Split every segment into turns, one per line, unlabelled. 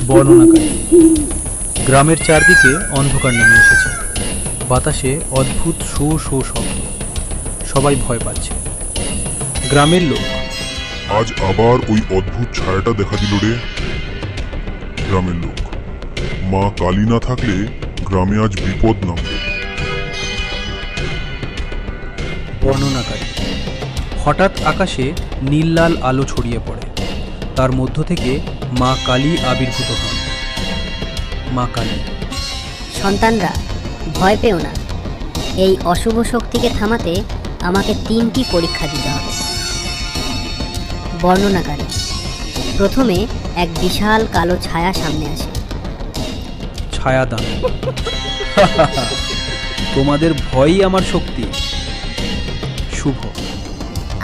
বর্ণনাকারী। গ্রামের চারদিকে অন্ধকার নেমে এসেছে। বাতাসে অদ্ভুত শো শো শব্দ। সবাই ভয় পাচ্ছে। গ্রামের লোক।
আজ আবার ওই অদ্ভুত ছায়াটা দেখা দিল রে। গ্রামের লোক। মা কালী না থাকলে গ্রামে আজ বিপদ নামবে।
বর্ণনাকারী। হঠাৎ আকাশে নীল লাল আলো ছড়িয়ে পড়ে। তার মধ্য থেকে মা কালী আবির্ভূত হন। মা কালী।
সন্তানরা, ভয় পেও না। এই অশুভ শক্তিকে থামাতে আমাকে 3টি পরীক্ষা দিতে হবে। বর্ণনাকারী। প্রথমে এক বিশাল কালো ছায়া সামনে আসে।
ছায়াদান। তোমাদের ভয়ই আমার শক্তি। শুভ।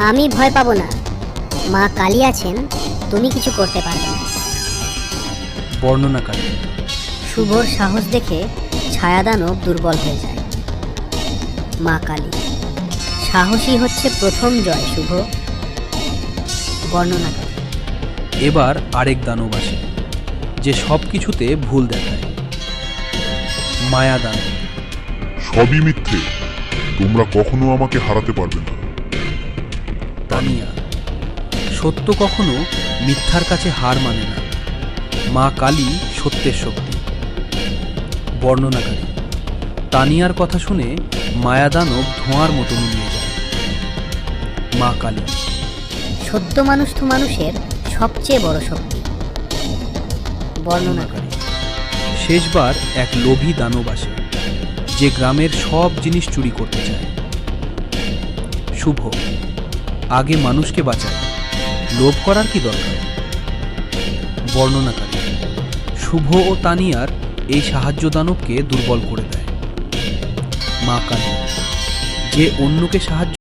আমি ভয় পাবো না। মা কালী আছেন, তুমি কিছু করতে পারবে না।
বর্ণনাকারী।
শুভর সাহস দেখে ছায়াদানব দুর্বল হয়ে যায়। মা কালী। সাহসী হচ্ছে প্রথম জয় শুভ। বর্ণনাকারী।
এবার আরেক দানব আসে, যে সব কিছুতে ভুল দেখায়। মায়াদান।
সবই মিথ্যে। তোমরা কখনো আমাকে হারাতে পারবে না।
তানিয়া। সত্য কখনো মিথ্যার কাছে হার মানে না। মা কালী সত্যের শক্তি। বর্ণনাকারী। তানিয়ার কথা শুনে মায়াদানব ধোঁয়ার মতো মিলিয়ে যায়। মা কালী।
সত্য মানুষ তো মানুষের সবচেয়ে বড় শক্তি। বর্ণনাকারী।
শেষবার এক লোভী দানব আসে, যে গ্রামের সব জিনিস চুরি করতে চায়। শুভ। আগে মানুষকে বাঁচায়, লোভ করার কি দরকার? বর্ণনাকারী। শুভ ও তানিয়ার এই সাহায্য দানবকে দুর্বল করে দেয়। মা কালী। যে অন্যকে সাহায্য